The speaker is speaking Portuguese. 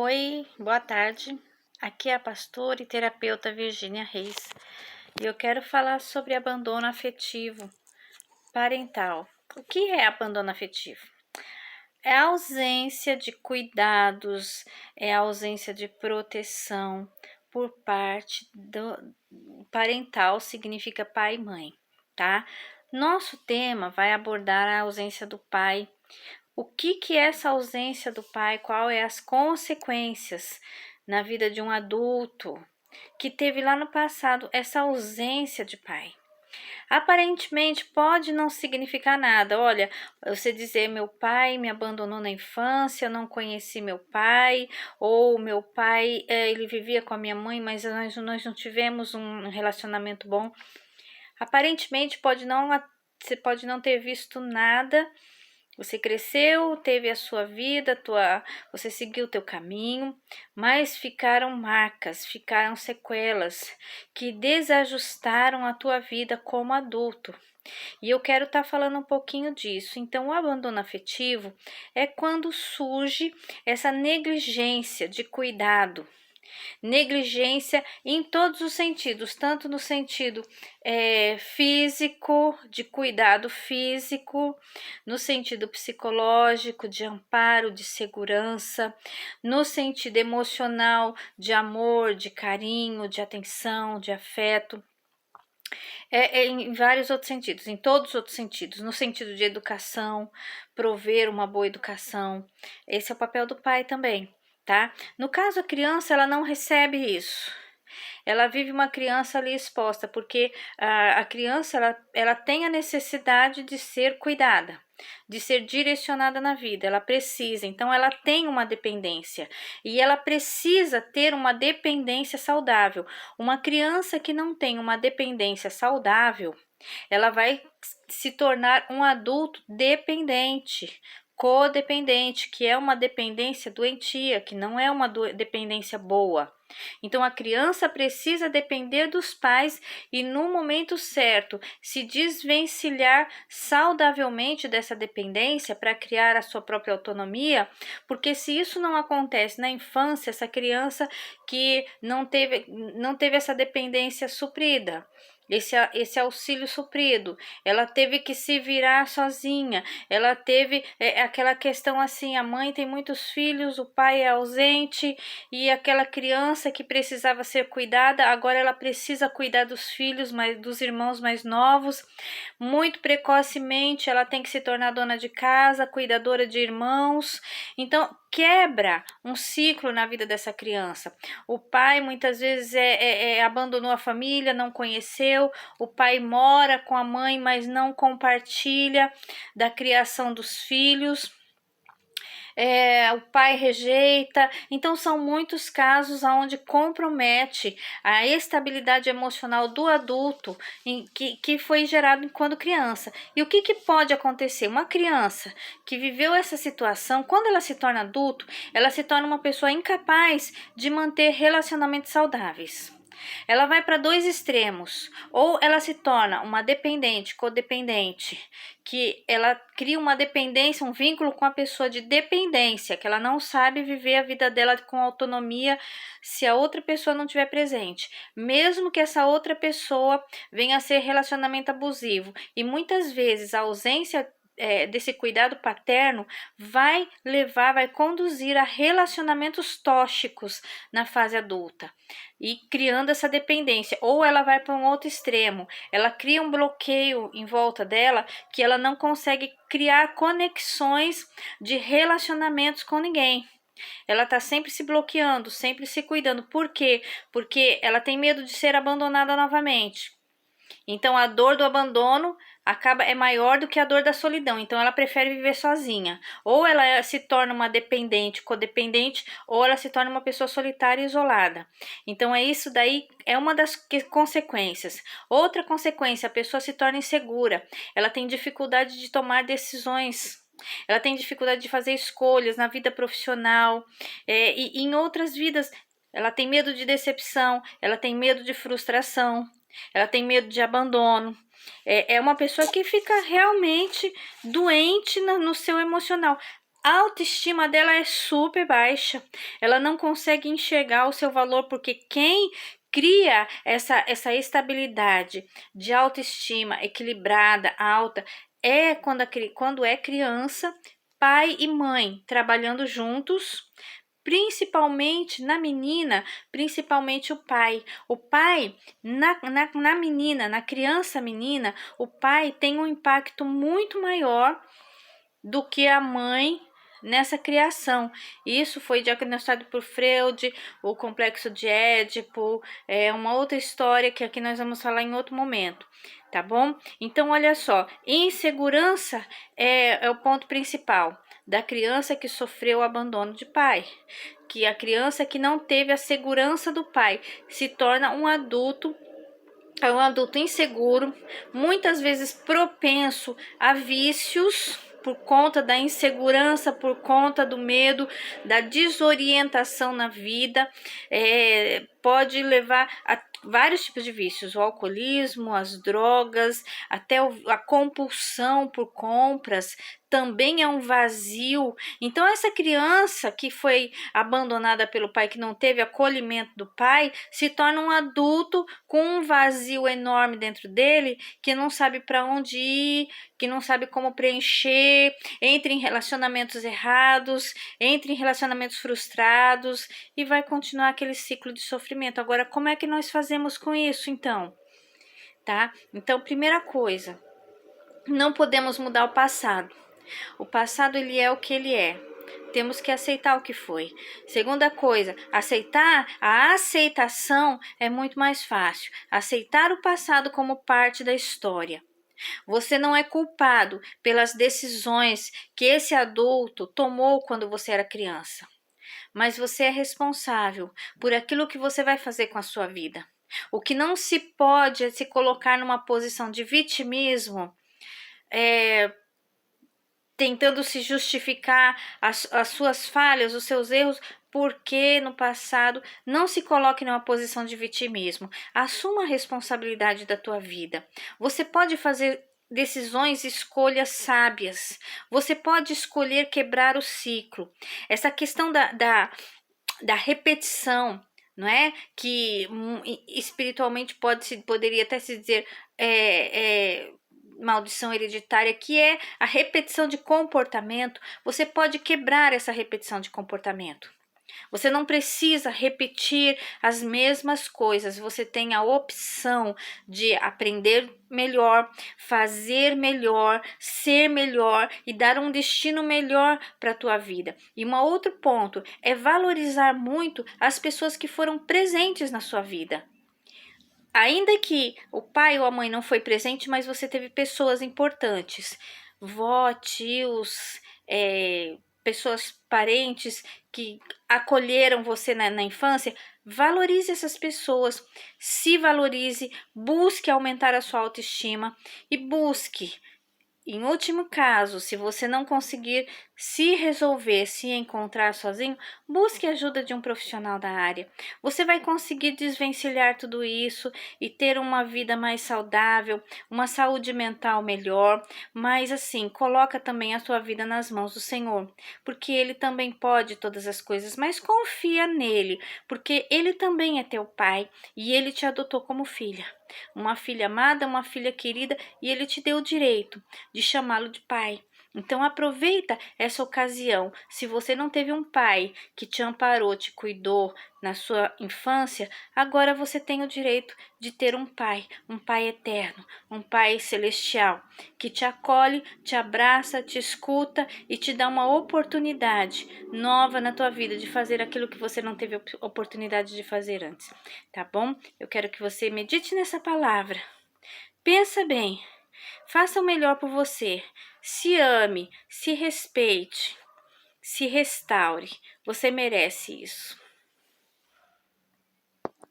Oi, boa tarde. Aqui é a pastora e terapeuta Virgínia Reis e eu quero falar sobre abandono afetivo parental. O que é abandono afetivo? É a ausência de cuidados, é a ausência de proteção por parte do parental, significa pai e mãe, tá? Nosso tema vai abordar a ausência do pai. O que é essa ausência do pai? Qual é as consequências na vida de um adulto que teve lá no passado essa ausência de pai? Aparentemente pode não significar nada. Olha, você dizer meu pai me abandonou na infância, eu não conheci meu pai, ou meu pai ele vivia com a minha mãe, mas nós não tivemos um relacionamento bom. Aparentemente você pode não ter visto nada. Você cresceu, teve a sua vida, você seguiu o teu caminho, mas ficaram marcas, ficaram sequelas que desajustaram a tua vida como adulto. E eu quero estar falando um pouquinho disso. Então, o abandono afetivo é quando surge essa negligência de cuidado. Negligência em todos os sentidos, tanto no sentido físico, de cuidado físico, no sentido psicológico, de amparo, de segurança, no sentido emocional, de amor, de carinho, de atenção, de afeto. Em vários outros sentidos, em todos os outros sentidos, no sentido de educação, prover uma boa educação. Esse é o papel do pai também, tá? No caso, a criança, ela não recebe isso. Ela vive uma criança ali exposta, porque a criança, ela tem a necessidade de ser cuidada, de ser direcionada na vida, ela precisa, então ela tem uma dependência, e ela precisa ter uma dependência saudável. Uma criança que não tem uma dependência saudável, ela vai se tornar um adulto dependente, codependente, que é uma dependência doentia, que não é uma dependência boa. Então a criança precisa depender dos pais e no momento certo se desvencilhar saudavelmente dessa dependência para criar a sua própria autonomia, porque se isso não acontece na infância, essa criança que não teve essa dependência suprida, esse auxílio suprido, ela teve que se virar sozinha, ela teve aquela questão assim, a mãe tem muitos filhos, o pai é ausente, e aquela criança que precisava ser cuidada, agora ela precisa cuidar dos filhos, dos irmãos mais novos, muito precocemente ela tem que se tornar dona de casa, cuidadora de irmãos, então quebra um ciclo na vida dessa criança. O pai muitas vezes abandonou a família, não conheceu, o pai mora com a mãe, mas não compartilha da criação dos filhos. O pai rejeita, então são muitos casos onde compromete a estabilidade emocional do adulto que foi gerado quando criança. E o que pode acontecer? Uma criança que viveu essa situação, quando ela se torna adulto, ela se torna uma pessoa incapaz de manter relacionamentos saudáveis. Ela vai para dois extremos, ou ela se torna uma dependente, codependente, que ela cria uma dependência, um vínculo com a pessoa de dependência, que ela não sabe viver a vida dela com autonomia se a outra pessoa não estiver presente, mesmo que essa outra pessoa venha a ser relacionamento abusivo, e muitas vezes a ausência desse cuidado paterno vai conduzir a relacionamentos tóxicos na fase adulta e criando essa dependência, ou ela vai para um outro extremo, ela cria um bloqueio em volta dela que ela não consegue criar conexões de relacionamentos com ninguém. Ela está sempre se bloqueando, sempre se cuidando. Por quê? Porque ela tem medo de ser abandonada novamente. Então a dor do abandono é maior do que a dor da solidão, então ela prefere viver sozinha, ou ela se torna uma dependente, codependente, ou ela se torna uma pessoa solitária e isolada. Então isso daí é uma das consequências. Outra consequência, a pessoa se torna insegura, ela tem dificuldade de tomar decisões, ela tem dificuldade de fazer escolhas na vida profissional e em outras vidas. Ela tem medo de decepção, ela tem medo de frustração, ela tem medo de abandono. É uma pessoa que fica realmente doente no seu emocional. a autoestima dela é super baixa, ela não consegue enxergar o seu valor, porque quem cria essa estabilidade de autoestima equilibrada, alta, é quando é criança, pai e mãe trabalhando juntos, principalmente na menina, principalmente o pai. O pai, na menina, na criança menina, o pai tem um impacto muito maior do que a mãe nessa criação. Isso foi diagnosticado por Freud, o complexo de Édipo, é uma outra história que aqui nós vamos falar em outro momento, tá bom? Então, olha só, insegurança é o ponto principal da criança que sofreu o abandono de pai, que a criança que não teve a segurança do pai se torna um adulto inseguro, muitas vezes propenso a vícios por conta da insegurança, por conta do medo, da desorientação na vida, pode levar a vários tipos de vícios, o alcoolismo, as drogas, até a compulsão por compras, também é um vazio. Então, essa criança que foi abandonada pelo pai, que não teve acolhimento do pai, se torna um adulto com um vazio enorme dentro dele, que não sabe para onde ir, que não sabe como preencher, entra em relacionamentos errados, entra em relacionamentos frustrados e vai continuar aquele ciclo de sofrimento. Agora, como é que nós fazemos com isso, então? Tá? Então, primeira coisa, não podemos mudar o passado. O passado, ele é o que ele é. Temos que aceitar o que foi. Segunda coisa, a aceitação é muito mais fácil. Aceitar o passado como parte da história. Você não é culpado pelas decisões que esse adulto tomou quando você era criança, mas você é responsável por aquilo que você vai fazer com a sua vida. O que não se pode é se colocar numa posição de vitimismo, tentando se justificar as suas falhas, os seus erros, porque no passado. Não se coloque numa posição de vitimismo. Assuma a responsabilidade da tua vida. Você pode fazer decisões, escolhas sábias. Você pode escolher quebrar o ciclo. Essa questão da repetição, não é? Que espiritualmente poderia até se dizer maldição hereditária, que é a repetição de comportamento. Você pode quebrar essa repetição de comportamento. Você não precisa repetir as mesmas coisas, você tem a opção de aprender melhor, fazer melhor, ser melhor e dar um destino melhor para a tua vida. E um outro ponto é valorizar muito as pessoas que foram presentes na sua vida. Ainda que o pai ou a mãe não foi presente, mas você teve pessoas importantes, vó, tios, pessoas parentes que acolheram você na infância. Valorize essas pessoas, se valorize, busque aumentar a sua autoestima e busque. Em último caso, se você não conseguir se resolver, se encontrar sozinho, busque a ajuda de um profissional da área. Você vai conseguir desvencilhar tudo isso e ter uma vida mais saudável, uma saúde mental melhor, mas assim, coloca também a sua vida nas mãos do Senhor, porque Ele também pode todas as coisas, mas confia nele, porque Ele também é teu Pai e Ele te adotou como filha. Uma filha amada, uma filha querida, e Ele te deu o direito de chamá-lo de pai. Então aproveita essa ocasião. Se você não teve um pai que te amparou, te cuidou na sua infância, agora você tem o direito de ter um pai eterno, um pai celestial, que te acolhe, te abraça, te escuta e te dá uma oportunidade nova na tua vida de fazer aquilo que você não teve oportunidade de fazer antes, tá bom? Eu quero que você medite nessa palavra. Pensa bem. Faça o melhor por você. Se ame, se respeite, se restaure. Você merece isso.